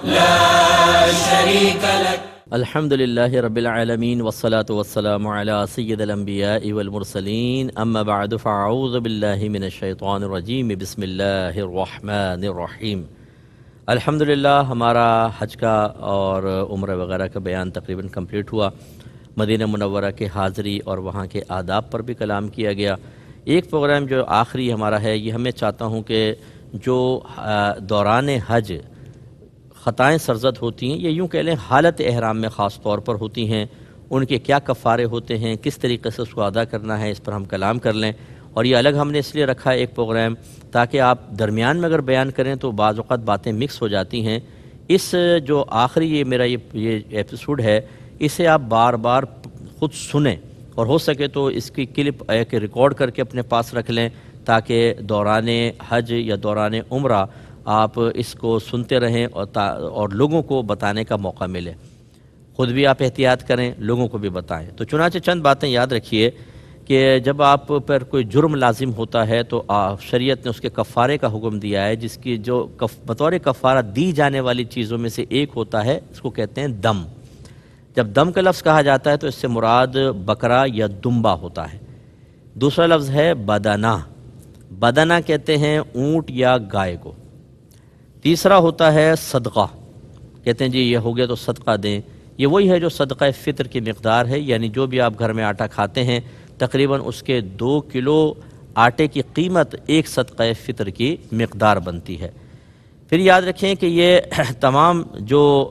لا شريك لك. الحمد للہ رب العالمین والصلاة والسلام علی سید الانبیاء والمرسلین اما بعد فاعوذ باللہ من الشیطان الرجیم بسم اللہ الرحمن الرحیم. الحمدللہ ہمارا حج کا اور عمرہ وغیرہ کا بیان تقریباً کمپلیٹ ہوا. مدینہ منورہ کے حاضری اور وہاں کے آداب پر بھی کلام کیا گیا. ایک پروگرام جو آخری ہمارا ہے، یہ ہمیں چاہتا ہوں کہ جو دوران حج خطائیں سرزد ہوتی ہیں، یہ یوں کہہ لیں حالت احرام میں خاص طور پر ہوتی ہیں، ان کے کیا کفارے ہوتے ہیں، کس طریقے سے اس کو ادا کرنا ہے، اس پر ہم کلام کر لیں. اور یہ الگ ہم نے اس لیے رکھا ہے ایک پروگرام، تاکہ آپ درمیان میں اگر بیان کریں تو بعض اوقات باتیں مکس ہو جاتی ہیں. اس جو آخری یہ میرا یہ ایپیسوڈ ہے، اسے آپ بار بار خود سنیں اور ہو سکے تو اس کی کلپ ایک ریکارڈ کر کے اپنے پاس رکھ لیں، تاکہ دوران حج یا دوران عمرہ آپ اس کو سنتے رہیں اور لوگوں کو بتانے کا موقع ملے. خود بھی آپ احتیاط کریں، لوگوں کو بھی بتائیں. تو چنانچہ چند باتیں یاد رکھیے کہ جب آپ پر کوئی جرم لازم ہوتا ہے تو شریعت نے اس کے کفارے کا حکم دیا ہے، جس کی جو بطور کفارہ دی جانے والی چیزوں میں سے ایک ہوتا ہے، اس کو کہتے ہیں دم. جب دم کا لفظ کہا جاتا ہے تو اس سے مراد بکرا یا دمبا ہوتا ہے. دوسرا لفظ ہے بدنہ. بدنہ کہتے ہیں اونٹ یا گائے کو. تیسرا ہوتا ہے صدقہ. کہتے ہیں جی یہ ہو گیا تو صدقہ دیں. یہ وہی ہے جو صدقہ فطر کی مقدار ہے، یعنی جو بھی آپ گھر میں آٹا کھاتے ہیں تقریباً اس کے 2 کلو آٹے کی قیمت ایک صدقہ فطر کی مقدار بنتی ہے. پھر یاد رکھیں کہ یہ تمام جو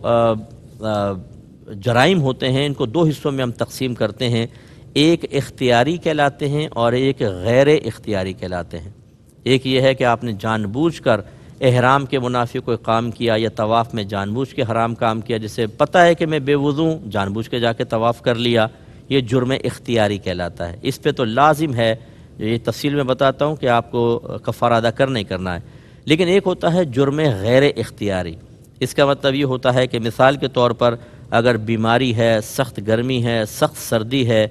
جرائم ہوتے ہیں ان کو 2 حصوں میں ہم تقسیم کرتے ہیں. ایک اختیاری کہلاتے ہیں اور ایک غیر اختیاری کہلاتے ہیں. ایک یہ ہے کہ آپ نے جان بوجھ کر احرام کے منافی کوئی کام کیا یا طواف میں جان بوجھ کے حرام کام کیا، جسے پتہ ہے کہ میں بے وضو جان بوجھ کے جا کے طواف کر لیا، یہ جرم اختیاری کہلاتا ہے. اس پہ تو لازم ہے، یہ تفصیل میں بتاتا ہوں کہ آپ کو کفارہ ادا کرنا ہی کرنا ہے. لیکن ایک ہوتا ہے جرم غیر اختیاری. اس کا مطلب یہ ہوتا ہے کہ مثال کے طور پر اگر بیماری ہے، سخت گرمی ہے، سخت سردی ہے،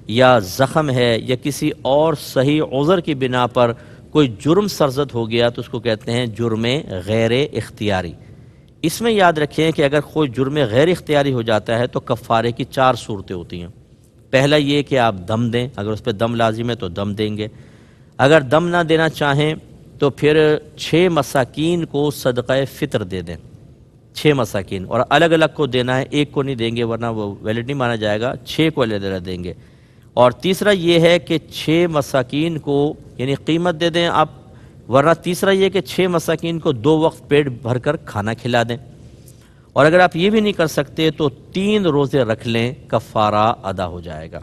یا زخم ہے، یا کسی اور صحیح عذر کی بنا پر کوئی جرم سرزد ہو گیا تو اس کو کہتے ہیں جرم غیر اختیاری. اس میں یاد رکھیں کہ اگر کوئی جرم غیر اختیاری ہو جاتا ہے تو کفارے کی 4 صورتیں ہوتی ہیں. پہلا یہ کہ آپ دم دیں، اگر اس پہ دم لازم ہے تو دم دیں گے. اگر دم نہ دینا چاہیں تو پھر 6 مساکین کو صدقہ فطر دے دیں. 6 مساکین، اور الگ الگ کو دینا ہے، ایک کو نہیں دیں گے ورنہ وہ ویلڈ نہیں مانا جائے گا، 6 کو الگ دیں گے. اور تیسرا یہ ہے کہ 6 مساکین کو یعنی قیمت دے دیں آپ، ورنہ تیسرا یہ کہ 6 مساکین کو 2 وقت پیٹ بھر کر کھانا کھلا دیں. اور اگر آپ یہ بھی نہیں کر سکتے تو 3 روزے رکھ لیں، کفارہ ادا ہو جائے گا.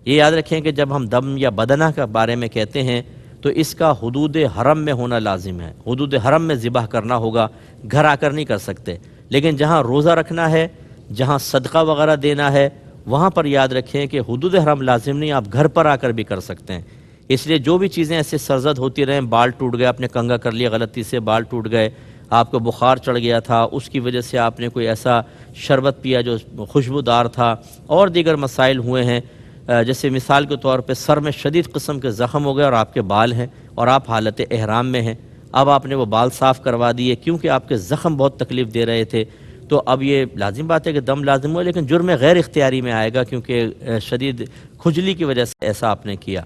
یہ یاد رکھیں کہ جب ہم دم یا بدنہ کے بارے میں کہتے ہیں تو اس کا حدود حرم میں ہونا لازم ہے. حدود حرم میں ذبح کرنا ہوگا، گھر آ کر نہیں کر سکتے. لیکن جہاں روزہ رکھنا ہے، جہاں صدقہ وغیرہ دینا ہے، وہاں پر یاد رکھیں کہ حدود حرم لازم نہیں، آپ گھر پر آ کر بھی کر سکتے ہیں. اس لیے جو بھی چیزیں ایسے سرزد ہوتی رہیں، بال ٹوٹ گئے، آپ نے کنگھا کر لیا غلطی سے، بال ٹوٹ گئے، آپ کو بخار چڑھ گیا تھا، اس کی وجہ سے آپ نے کوئی ایسا شربت پیا جو خوشبودار تھا، اور دیگر مسائل ہوئے ہیں، جیسے مثال کے طور پہ سر میں شدید قسم کے زخم ہو گئے اور آپ کے بال ہیں اور آپ حالت احرام میں ہیں. اب آپ نے وہ بال صاف کروا دیے کیونکہ آپ کے زخم بہت تکلیف دے رہے تھے، تو اب یہ لازم بات ہے کہ دم لازم ہو، لیکن جرم غیر اختیاری میں آئے گا کیونکہ شدید کھجلی کی وجہ سے ایسا آپ نے کیا.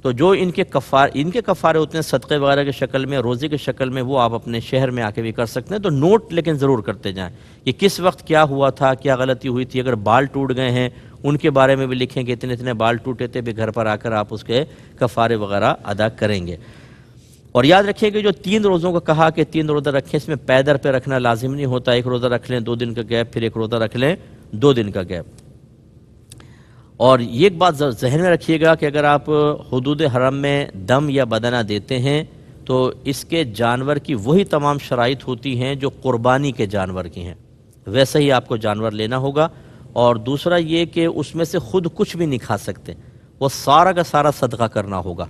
تو جو ان کے کفارے ہوتے ہیں صدقے وغیرہ کی شکل میں، روزے کی شکل میں، وہ آپ اپنے شہر میں آ کے بھی کر سکتے ہیں. تو نوٹ لیکن ضرور کرتے جائیں کہ کس وقت کیا ہوا تھا، کیا غلطی ہوئی تھی. اگر بال ٹوٹ گئے ہیں ان کے بارے میں بھی لکھیں کہ اتنے اتنے بال ٹوٹے تھے، بھی گھر پر آ کر آپ اس کے کفارے وغیرہ ادا کریں گے. اور یاد رکھیں کہ جو 3 روزوں کا کہا کہ 3 روزہ رکھیں، اس میں پیدر پہ رکھنا لازم نہیں ہوتا. 1 روزہ رکھ لیں 2 دن کا گیپ، پھر 1 روزہ رکھ لیں 2 دن کا گیپ. اور یہ ایک بات ذہن میں رکھیے گا کہ اگر آپ حدود حرم میں دم یا بدنہ دیتے ہیں تو اس کے جانور کی وہی تمام شرائط ہوتی ہیں جو قربانی کے جانور کی ہیں، ویسے ہی آپ کو جانور لینا ہوگا. اور دوسرا یہ کہ اس میں سے خود کچھ بھی نہیں کھا سکتے، وہ سارا کا سارا صدقہ کرنا ہوگا.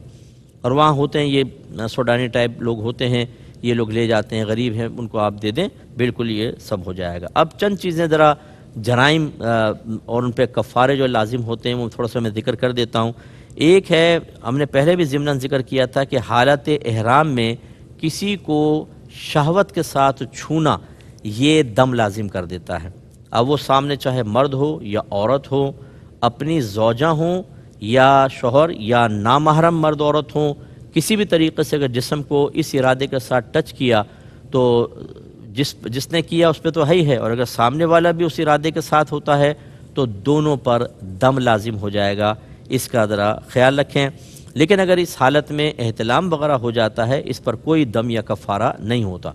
اور وہاں ہوتے ہیں یہ سوڈانی ٹائپ لوگ ہوتے ہیں، یہ لوگ لے جاتے ہیں، غریب ہیں، ان کو آپ دے دیں، بالکل یہ سب ہو جائے گا. اب چند چیزیں ذرا جرائم اور ان پہ کفارے جو لازم ہوتے ہیں وہ تھوڑا سا میں ذکر کر دیتا ہوں. ایک ہے، ہم نے پہلے بھی ضمناً ذکر کیا تھا کہ حالت احرام میں کسی کو شہوت کے ساتھ چھونا، یہ دم لازم کر دیتا ہے۔ اب وہ سامنے چاہے مرد ہو یا عورت ہو، اپنی زوجہ ہوں یا شوہر یا نامحرم مرد عورت ہوں، کسی بھی طریقے سے اگر جسم کو اس ارادے کے ساتھ ٹچ کیا تو جس نے کیا اس پہ تو ہے ہی ہے، اور اگر سامنے والا بھی اس ارادے کے ساتھ ہوتا ہے تو دونوں پر دم لازم ہو جائے گا، اس کا ذرا خیال رکھیں۔ لیکن اگر اس حالت میں احتلام وغیرہ ہو جاتا ہے، اس پر کوئی دم یا کفارہ نہیں ہوتا،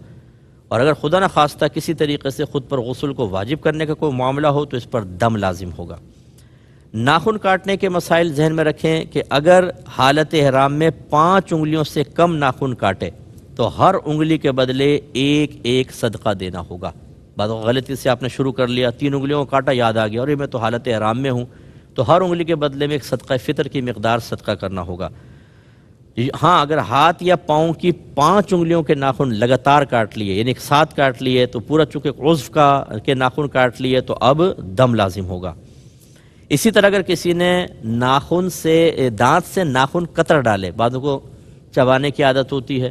اور اگر خدا نخواستہ کسی طریقے سے خود پر غسل کو واجب کرنے کا کوئی معاملہ ہو تو اس پر دم لازم ہوگا۔ ناخن کاٹنے کے مسائل ذہن میں رکھیں کہ اگر حالت احرام میں 5 انگلیوں سے کم ناخن کاٹے تو ہر انگلی کے بدلے ایک ایک صدقہ دینا ہوگا۔ بعض غلطی سے آپ نے شروع کر لیا، 3 انگلیوں کو کاٹا، یاد آ گیا اور میں تو حالت احرام میں ہوں، تو ہر انگلی کے بدلے میں ایک صدقہ فطر کی مقدار صدقہ کرنا ہوگا۔ ہاں، اگر ہاتھ یا پاؤں کی 5 انگلیوں کے ناخن لگاتار کاٹ لیے، یعنی ایک ساتھ کاٹ لیے، تو پورا چونکہ عضو کے ناخن کاٹ لیے تو اب دم لازم ہوگا۔ اسی طرح اگر کسی نے دانت سے ناخن قطر ڈالے، بعضوں کو چبانے کی عادت ہوتی ہے،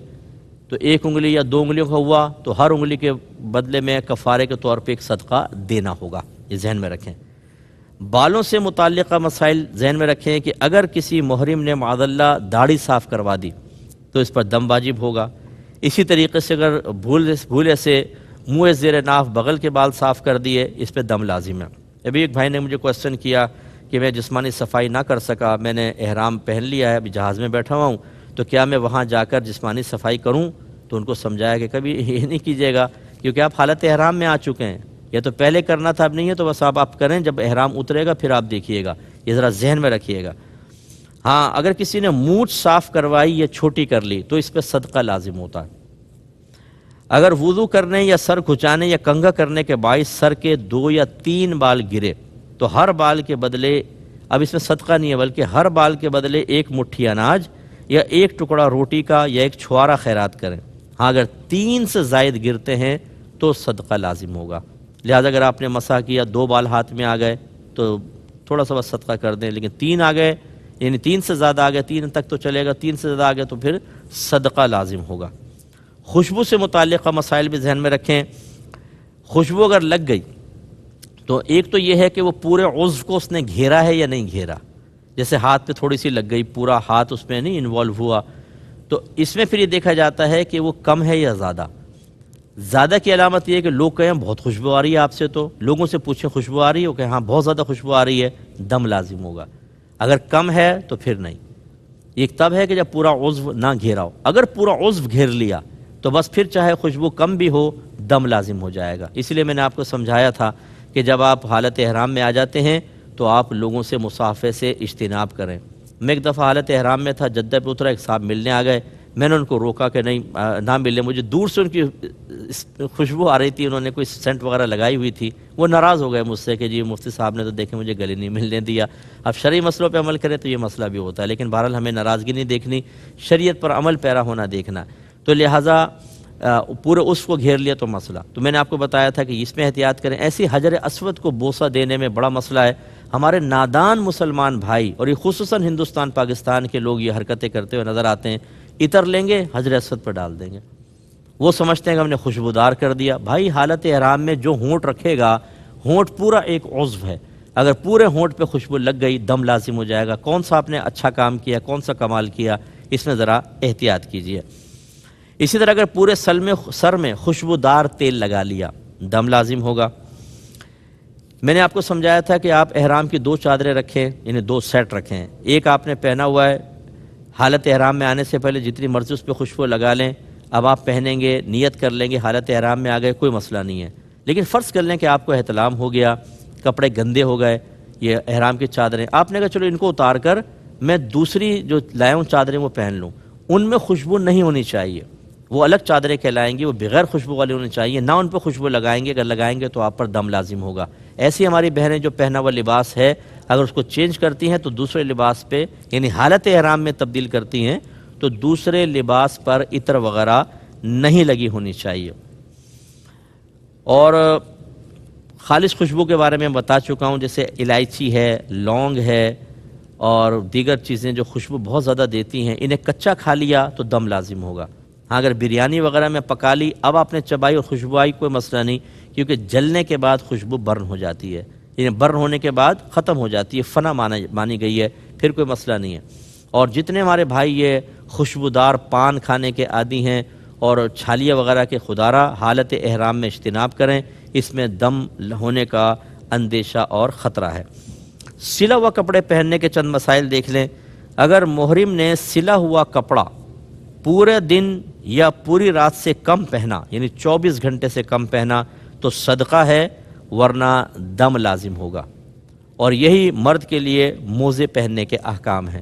تو 1 انگلی یا 2 انگلیوں کا ہوا تو ہر انگلی کے بدلے میں کفارے کے طور پہ ایک صدقہ دینا ہوگا، یہ ذہن میں رکھیں۔ بالوں سے متعلقہ مسائل ذہن میں رکھیں کہ اگر کسی محرم نے معاذ اللہ داڑھی صاف کروا دی تو اس پر دم واجب ہوگا۔ اسی طریقے سے اگر بھولے سے منہ زیر ناف بغل کے بال صاف کر دیے، اس پہ دم لازم ہے۔ ابھی ایک بھائی نے مجھے کوسچن کیا کہ میں جسمانی صفائی نہ کر سکا، میں نے احرام پہن لیا ہے، ابھی جہاز میں بیٹھا ہوا ہوں، تو کیا میں وہاں جا کر جسمانی صفائی کروں؟ تو ان کو سمجھایا کہ کبھی یہ نہیں کیجیے گا، کیونکہ آپ حالت احرام میں آ چکے ہیں، یا تو پہلے کرنا تھا اب نہیں ہے، تو بس آپ کریں، جب احرام اترے گا پھر آپ دیکھیے گا، یہ ذرا ذہن میں رکھیے گا۔ ہاں، اگر کسی نے مونچھ صاف کروائی یا چھوٹی کر لی تو اس پہ صدقہ لازم ہوتا ہے۔ اگر وضو کرنے یا سر کھچانے یا کنگھا کرنے کے باعث سر کے 2 یا 3 بال گرے تو ہر بال کے بدلے، اب اس میں صدقہ نہیں ہے بلکہ ہر بال کے بدلے 1 مٹھی اناج یا 1 ٹکڑا روٹی کا یا 1 چھوارا خیرات کریں۔ ہاں، اگر 3 سے زائد گرتے ہیں تو صدقہ لازم ہوگا۔ لہذا اگر آپ نے مسح کیا، 2 بال ہاتھ میں آ گئے تو تھوڑا سا بس صدقہ کر دیں، لیکن 3 آ گئے، یعنی 3 سے زیادہ آ گئے، 3 تک تو چلے گا، 3 سے زیادہ آ گئے تو پھر صدقہ لازم ہوگا۔ خوشبو سے متعلقہ مسائل بھی ذہن میں رکھیں۔ خوشبو اگر لگ گئی تو ایک تو یہ ہے کہ وہ پورے عضو کو اس نے گھیرا ہے یا نہیں گھیرا، جیسے ہاتھ پہ تھوڑی سی لگ گئی، پورا ہاتھ اس میں نہیں انوالو ہوا، تو اس میں پھر یہ دیکھا جاتا ہے کہ وہ کم ہے یا زیادہ۔ زیادہ کی علامت یہ ہے کہ لوگ کہیں بہت خوشبو آ رہی ہے آپ سے، تو لوگوں سے پوچھیں خوشبو آ رہی ہے، وہ کہیں ہاں بہت زیادہ خوشبو آ رہی ہے، دم لازم ہوگا۔ اگر کم ہے تو پھر نہیں، ایک تب ہے کہ جب پورا عضو نہ گھیرا ہو، اگر پورا عضو گھیر لیا تو بس پھر چاہے خوشبو کم بھی ہو دم لازم ہو جائے گا۔ اس لیے میں نے آپ کو سمجھایا تھا کہ جب آپ حالت احرام میں آ جاتے ہیں تو آپ لوگوں سے مصافحے سے اجتناب کریں۔ میں ایک دفعہ حالت احرام میں تھا، جدہ پہ اترا، ایک صاحب ملنے آ گئے، میں نے ان کو روکا کہ نہیں نہ ملے، مجھے دور سے ان کی خوشبو آ رہی تھی، انہوں نے کوئی سینٹ وغیرہ لگائی ہوئی تھی، وہ ناراض ہو گئے مجھ سے کہ جی مفتی صاحب نے تو دیکھیں مجھے گلے نہیں ملنے دیا۔ اب شرعی مسئلوں پہ عمل کریں تو یہ مسئلہ بھی ہوتا ہے، لیکن بہرحال ہمیں ناراضگی نہیں دیکھنی، شریعت پر عمل پیرا ہونا دیکھنا، تو لہٰذا پورے اس کو گھیر لیا تو مسئلہ، تو میں نے آپ کو بتایا تھا کہ اس میں احتیاط کریں۔ ایسی حجر اسود کو بوسہ دینے میں بڑا مسئلہ ہے، ہمارے نادان مسلمان بھائی اور یہ خصوصاً ہندوستان پاکستان کے لوگ یہ حرکتیں کرتے ہوئے نظر آتے ہیں، عطر لیں گے حجر اسود پر ڈال دیں گے، وہ سمجھتے ہیں کہ ہم نے خوشبودار کر دیا۔ بھائی حالت احرام میں جو ہونٹ رکھے گا، ہونٹ پورا ایک عضو ہے، اگر پورے ہونٹ پہ خوشبو لگ گئی دم لازم ہو جائے گا۔ کون سا آپ نے اچھا کام کیا، کون سا کمال کیا، اس میں ذرا احتیاط کیجیے۔ اسی طرح اگر پورے سر میں خوشبودار تیل لگا لیا دم لازم ہوگا۔ میں نے آپ کو سمجھایا تھا کہ آپ احرام کی 2 چادریں رکھیں، یعنی 2 سیٹ رکھیں، ایک آپ نے پہنا ہوا ہے، حالت احرام میں آنے سے پہلے جتنی مرضی اس پہ خوشبو لگا لیں، اب آپ پہنیں گے، نیت کر لیں گے، حالت احرام میں آ گئے، کوئی مسئلہ نہیں ہے، لیکن فرض کر لیں کہ آپ کو احتلام ہو گیا، کپڑے گندے ہو گئے، یہ احرام کی چادریں، آپ نے کہا چلو ان کو اتار کر میں دوسری جو لایا ہوں چادریں وہ پہن لوں، ان میں خوشبو نہیں ہونی چاہیے، وہ الگ چادریں کہلائیں گی، وہ بغیر خوشبو والی ہونی چاہیے، نہ ان پہ خوشبو لگائیں گے، اگر لگائیں گے تو آپ پر دم لازم ہوگا۔ ایسی ہماری بہنیں جو پہنا ہوا لباس ہے اگر اس کو چینج کرتی ہیں تو دوسرے لباس پہ یعنی حالت احرام میں تبدیل کرتی ہیں تو دوسرے لباس پر عطر وغیرہ نہیں لگی ہونی چاہیے۔ اور خالص خوشبو کے بارے میں بتا چکا ہوں، جیسے الائچی ہے، لونگ ہے اور دیگر چیزیں جو خوشبو بہت زیادہ دیتی ہیں، انہیں کچا کھا لیا تو دم لازم ہوگا۔ ہاں اگر بریانی وغیرہ میں پکا لی، اب آپ نے چبائی اور خوشبو آئی، کوئی مسئلہ نہیں، کیونکہ جلنے کے بعد خوشبو برن ہو جاتی ہے، یعنی برن ہونے کے بعد ختم ہو جاتی ہے، فنا مانی گئی ہے، پھر کوئی مسئلہ نہیں ہے۔ اور جتنے ہمارے بھائی یہ خوشبودار پان کھانے کے عادی ہیں اور چھالیہ وغیرہ کے خودارہ، حالت احرام میں اجتناب کریں، اس میں دم ہونے کا اندیشہ اور خطرہ ہے۔ سلا ہوا کپڑے پہننے کے چند مسائل دیکھ لیں۔ اگر محرم نے سلا ہوا کپڑا پورے دن یا پوری رات سے کم پہنا، یعنی 24 گھنٹے سے کم پہنا، تو صدقہ ہے، ورنہ دم لازم ہوگا۔ اور یہی مرد کے لیے موزے پہننے کے احکام ہیں۔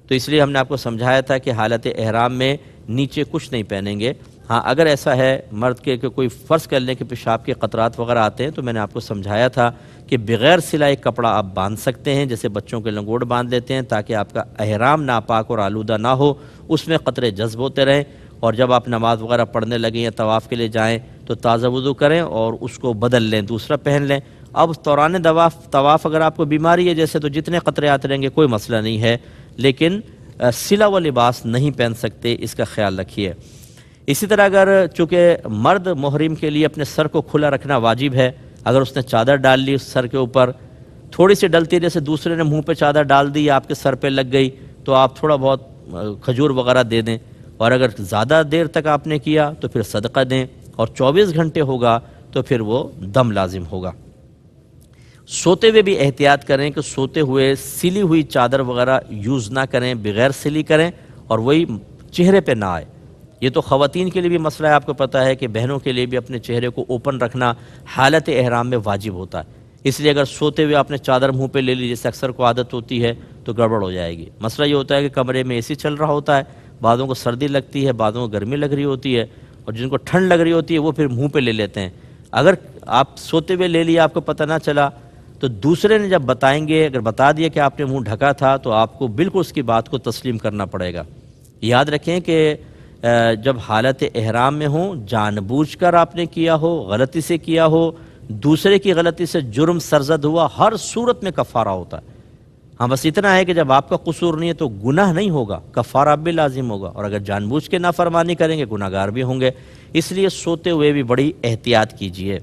تو اس لیے ہم نے آپ کو سمجھایا تھا کہ حالت احرام میں نیچے کچھ نہیں پہنیں گے۔ ہاں اگر ایسا ہے مرد کے کہ کوئی فرض کر لیں کہ پیشاب کے قطرات وغیرہ آتے ہیں، تو میں نے آپ کو سمجھایا تھا کہ بغیر سلائے کپڑا آپ باندھ سکتے ہیں، جیسے بچوں کے لنگوٹ باندھ لیتے ہیں، تاکہ آپ کا احرام ناپاک اور آلودہ نہ ہو، اس میں قطرے جذب ہوتے رہیں، اور جب آپ نماز وغیرہ پڑھنے لگیں یا طواف کے لیے جائیں تو تازہ وضو کریں اور اس کو بدل لیں، دوسرا پہن لیں۔ اب دوران طواف اگر آپ کو بیماری ہے جیسے، تو جتنے قطرے آتے رہیں گے کوئی مسئلہ نہیں ہے، لیکن سلا و لباس نہیں پہن سکتے، اس کا خیال رکھیے۔ اسی طرح اگر چونکہ مرد محرم کے لیے اپنے سر کو کھلا رکھنا واجب ہے، اگر اس نے چادر ڈال لی اس سر کے اوپر، تھوڑی سی ڈلتی جیسے دوسرے نے منہ پہ چادر ڈال دی یا آپ کے سر پہ لگ گئی، تو آپ تھوڑا بہت کھجور وغیرہ دے دیں، اور اگر زیادہ دیر تک آپ نے کیا تو پھر صدقہ دیں، اور 24 گھنٹے ہوگا تو پھر وہ دم لازم ہوگا۔ سوتے ہوئے بھی احتیاط کریں کہ سوتے ہوئے سلی ہوئی چادر وغیرہ یوز نہ کریں، بغیر سلی کریں، اور وہی چہرے پہ نہ آئے۔ یہ تو خواتین کے لیے بھی مسئلہ ہے، آپ کو پتہ ہے کہ بہنوں کے لیے بھی اپنے چہرے کو اوپن رکھنا حالت احرام میں واجب ہوتا ہے، اس لیے اگر سوتے ہوئے آپ نے چادر منہ پہ لے لی، جیسے اکثر کو عادت ہوتی ہے، تو گڑبڑ ہو جائے گی۔ مسئلہ یہ ہوتا ہے کہ کمرے میں اے سی چل رہا ہوتا ہے، بعضوں کو سردی لگتی ہے، بعضوں کو گرمی لگ رہی ہوتی ہے، اور جن کو ٹھنڈ لگ رہی ہوتی ہے وہ پھر منہ پہ لے لیتے ہیں۔ اگر آپ سوتے ہوئے لے لیا، آپ کو پتہ نہ چلا، تو دوسرے نے جب بتائیں گے، اگر بتا دیا کہ آپ نے منہ ڈھکا تھا، تو آپ کو بالکل اس کی بات کو تسلیم کرنا پڑے گا۔ یاد رکھیں کہ جب حالت احرام میں ہوں، جان بوجھ کر آپ نے کیا ہو، غلطی سے کیا ہو، دوسرے کی غلطی سے جرم سرزد ہوا، ہر صورت میں کفارہ ہوتا ہے۔ ہاں بس اتنا ہے کہ جب آپ کا قصور نہیں ہے تو گناہ نہیں ہوگا، کفارہ بھی لازم ہوگا، اور اگر جان بوجھ کے نافرمانی کریں گے گناہ گار بھی ہوں گے، اس لیے سوتے ہوئے بھی بڑی احتیاط کیجیے۔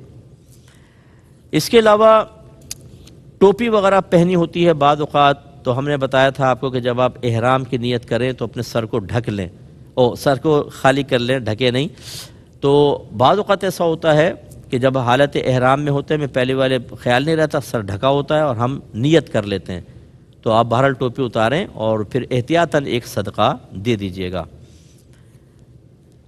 اس کے علاوہ ٹوپی وغیرہ پہنی ہوتی ہے بعض اوقات، تو ہم نے بتایا تھا آپ کو کہ جب آپ احرام کی نیت کریں تو اپنے سر کو ڈھک لیں، سر کو خالی کر لیں، ڈھکے نہیں۔ تو بعض اوقات ایسا ہوتا ہے کہ جب حالت احرام میں ہوتے ہیں، میں پہلے والے خیال نہیں رہتا، سر ڈھکا ہوتا ہے اور ہم نیت کر لیتے ہیں، تو آپ بہرحال ٹوپی اتاریں اور پھر احتیاطاً ایک صدقہ دے دیجئے گا۔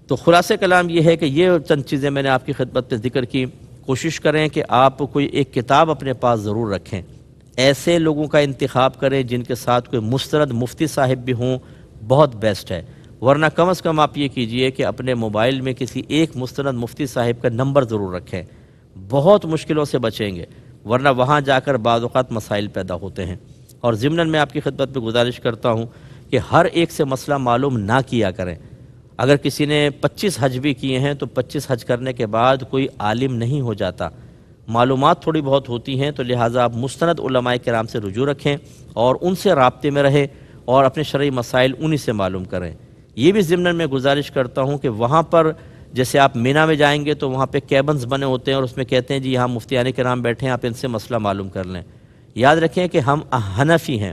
تو خلاصہ کلام یہ ہے کہ یہ چند چیزیں میں نے آپ کی خدمت میں ذکر کی۔ کوشش کریں کہ آپ کوئی ایک کتاب اپنے پاس ضرور رکھیں، ایسے لوگوں کا انتخاب کریں جن کے ساتھ کوئی مستند مفتی صاحب بھی ہوں، بہت بیسٹ ہے، ورنہ کم از کم آپ یہ کیجئے کہ اپنے موبائل میں کسی ایک مستند مفتی صاحب کا نمبر ضرور رکھیں، بہت مشکلوں سے بچیں گے، ورنہ وہاں جا کر بعض اوقات مسائل پیدا ہوتے ہیں۔ اور ضمناً میں آپ کی خدمت میں گزارش کرتا ہوں کہ ہر ایک سے مسئلہ معلوم نہ کیا کریں۔ اگر کسی نے 25 حج بھی کیے ہیں تو 25 حج کرنے کے بعد کوئی عالم نہیں ہو جاتا، معلومات تھوڑی بہت ہوتی ہیں، تو لہٰذا آپ مستند علماء کرام سے رجوع رکھیں اور ان سے رابطے میں رہیں اور اپنے شرعی مسائل انہی سے معلوم کریں۔ یہ بھی ضمناً میں گزارش کرتا ہوں کہ وہاں پر جیسے آپ مینا میں جائیں گے تو وہاں پہ کیبنز بنے ہوتے ہیں اور اس میں کہتے ہیں جی یہاں مفتیان کرام بیٹھے ہیں، آپ ان سے مسئلہ معلوم کر لیں۔ یاد رکھیں کہ ہم حنفی ہیں،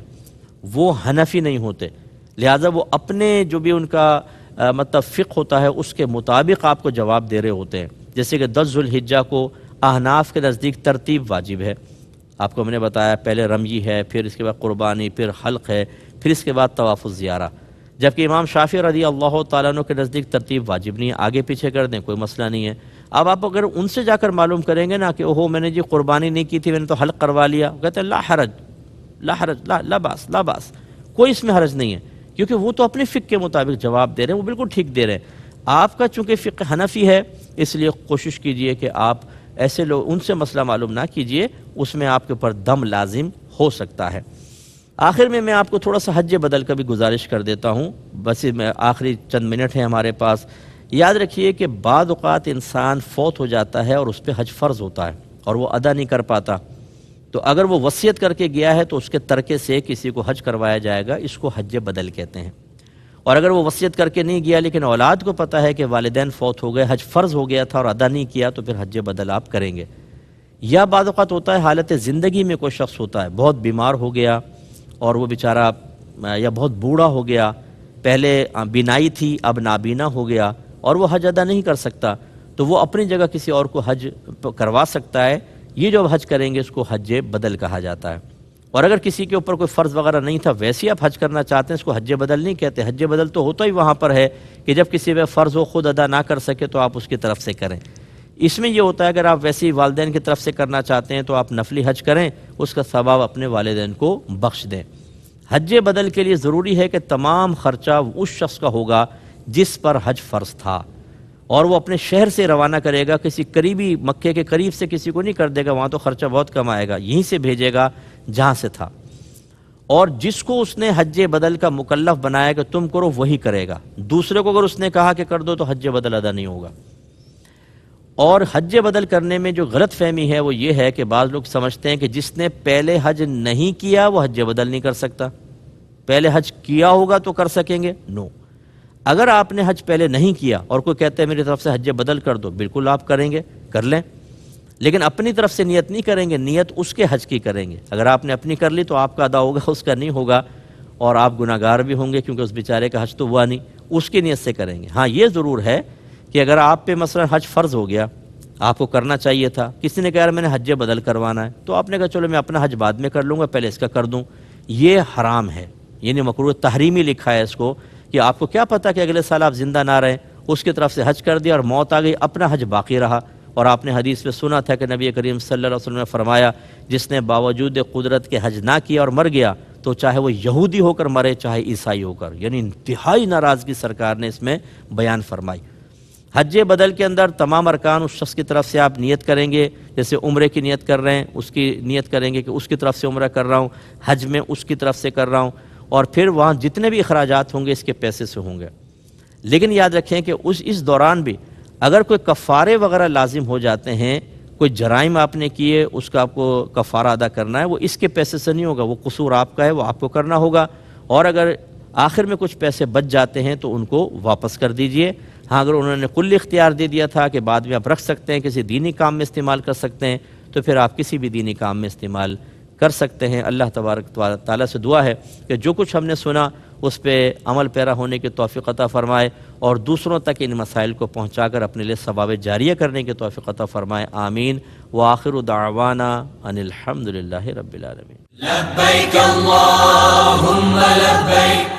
وہ حنفی نہیں ہوتے، لہٰذا وہ اپنے جو بھی ان کا مطلب فقہ ہوتا ہے اس کے مطابق آپ کو جواب دے رہے ہوتے ہیں۔ جیسے کہ 10 ذوالحجہ کو احناف کے نزدیک ترتیب واجب ہے، آپ کو ہم نے بتایا، پہلے رمی ہے، پھر اس کے بعد قربانی، پھر حلق ہے، پھر اس کے بعد طواف الزیارہ، جبکہ امام شافعی رضی اللہ تعالیٰ عنہ کے نزدیک ترتیب واجب نہیں ہے، آگے پیچھے کر دیں کوئی مسئلہ نہیں ہے۔ اب آپ اگر ان سے جا کر معلوم کریں گے نا کہ اوہو میں نے جی قربانی نہیں کی تھی، میں نے تو حلق کروا لیا، کہتے ہیں لا حرج لا حرج لا باس لا باس، کوئی اس میں حرج نہیں ہے، کیونکہ وہ تو اپنے فقہ کے مطابق جواب دے رہے ہیں، وہ بالکل ٹھیک دے رہے ہیں۔ آپ کا چونکہ فقہ حنفی ہے، اس لیے کوشش کیجئے کہ آپ ایسے لوگ ان سے مسئلہ معلوم نہ کیجئے، اس میں آپ کے اوپر دم لازم ہو سکتا ہے۔ آخر میں آپ کو تھوڑا سا حج بدل کا بھی گزارش کر دیتا ہوں، بس میں آخری چند منٹ ہیں ہمارے پاس۔ یاد رکھیے کہ بعض اوقات انسان فوت ہو جاتا ہے اور اس پہ حج فرض ہوتا ہے اور وہ ادا نہیں کر پاتا، تو اگر وہ وصیت کر کے گیا ہے تو اس کے ترکے سے کسی کو حج کروایا جائے گا، اس کو حج بدل کہتے ہیں۔ اور اگر وہ وصیت کر کے نہیں گیا لیکن اولاد کو پتہ ہے کہ والدین فوت ہو گئے، حج فرض ہو گیا تھا اور ادا نہیں کیا، تو پھر حج بدل آپ کریں گے۔ یا بعض اوقات ہوتا ہے حالت زندگی میں کوئی شخص ہوتا ہے بہت بیمار ہو گیا اور وہ بیچارہ یا بہت بوڑھا ہو گیا، پہلے بینائی تھی اب نابینا ہو گیا اور وہ حج ادا نہیں کر سکتا، تو وہ اپنی جگہ کسی اور کو حج کروا سکتا ہے۔ یہ جو حج کریں گے اس کو حج بدل کہا جاتا ہے۔ اور اگر کسی کے اوپر کوئی فرض وغیرہ نہیں تھا، ویسے آپ حج کرنا چاہتے ہیں، اس کو حج بدل نہیں کہتے۔ حج بدل تو ہوتا ہی وہاں پر ہے کہ جب کسی پہ فرض ہو خود ادا نہ کر سکے تو آپ اس کی طرف سے کریں۔ اس میں یہ ہوتا ہے اگر آپ ویسے ہی والدین کی طرف سے کرنا چاہتے ہیں تو آپ نفلی حج کریں، اس کا ثواب اپنے والدین کو بخش دیں۔ حج بدل کے لیے ضروری ہے کہ تمام خرچہ اس شخص کا ہوگا جس پر حج فرض تھا، اور وہ اپنے شہر سے روانہ کرے گا، کسی قریبی مکے کے قریب سے کسی کو نہیں کر دے گا، وہاں تو خرچہ بہت کم آئے گا، یہیں سے بھیجے گا جہاں سے تھا۔ اور جس کو اس نے حج بدل کا مکلف بنایا کہ تم کرو وہی کرے گا، دوسرے کو اگر اس نے کہا کہ کر دو تو حج بدل ادا نہیں ہوگا۔ اور حج بدل کرنے میں جو غلط فہمی ہے وہ یہ ہے کہ بعض لوگ سمجھتے ہیں کہ جس نے پہلے حج نہیں کیا وہ حج بدل نہیں کر سکتا، پہلے حج کیا ہوگا تو کر سکیں گے۔ نو، اگر آپ نے حج پہلے نہیں کیا اور کوئی کہتا ہے میری طرف سے حج بدل کر دو، بالکل آپ کریں گے، کر لیں، لیکن اپنی طرف سے نیت نہیں کریں گے، نیت اس کے حج کی کریں گے۔ اگر آپ نے اپنی کر لی تو آپ کا ادا ہوگا، اس کا نہیں ہوگا، اور آپ گناہ گار بھی ہوں گے کیونکہ اس بیچارے کا حج تو ہوا نہیں، اس کی نیت سے کریں گے۔ ہاں یہ ضرور ہے کہ اگر آپ پہ مثلا حج فرض ہو گیا، آپ کو کرنا چاہیے تھا، کسی نے کہا یار میں نے حج بدل کروانا ہے، تو آپ نے کہا چلو میں اپنا حج بعد میں کر لوں گا، پہلے اس کا کر دوں، یہ حرام ہے، یعنی مکروہ تحریمی لکھا ہے اس کو، کہ آپ کو کیا پتہ کہ اگلے سال آپ زندہ نہ رہیں، اس کی طرف سے حج کر دیا اور موت آ گئی، اپنا حج باقی رہا۔ اور آپ نے حدیث میں سنا تھا کہ نبی کریم صلی اللہ علیہ وسلم نے فرمایا جس نے باوجود قدرت کے حج نہ کیا اور مر گیا تو چاہے وہ یہودی ہو کر مرے چاہے عیسائی ہو کر، یعنی انتہائی ناراضگی سرکار نے اس میں بیان فرمائی۔ حج بدل کے اندر تمام ارکان اس شخص کی طرف سے آپ نیت کریں گے، جیسے عمرے کی نیت کر رہے ہیں اس کی نیت کریں گے کہ اس کی طرف سے عمرہ کر رہا ہوں، حج میں اس کی طرف سے کر رہا ہوں، اور پھر وہاں جتنے بھی اخراجات ہوں گے اس کے پیسے سے ہوں گے۔ لیکن یاد رکھیں کہ اس دوران بھی اگر کوئی کفارے وغیرہ لازم ہو جاتے ہیں، کوئی جرائم آپ نے کیے اس کا آپ کو کفارہ ادا کرنا ہے، وہ اس کے پیسے سے نہیں ہوگا، وہ قصور آپ کا ہے، وہ آپ کو کرنا ہوگا، اور اگر آخر میں کچھ پیسے بچ جاتے ہیں تو ان کو واپس کر دیجئے۔ ہاں اگر انہوں نے کل اختیار دے دیا تھا کہ بعد میں آپ رکھ سکتے ہیں، کسی دینی کام میں استعمال کر سکتے ہیں، تو پھر آپ کسی بھی دینی کام میں استعمال کر سکتے ہیں۔ اللہ تبارک تعالیٰ سے دعا ہے کہ جو کچھ ہم نے سنا اس پہ عمل پیرا ہونے کی توفیق عطا فرمائے، اور دوسروں تک ان مسائل کو پہنچا کر اپنے لیے ثواب جاریہ کرنے کی توفیق عطا فرمائے، آمین۔ وآخر دعوانا ان الحمد للہ رب العالمین۔ لبیک اللہم لبیک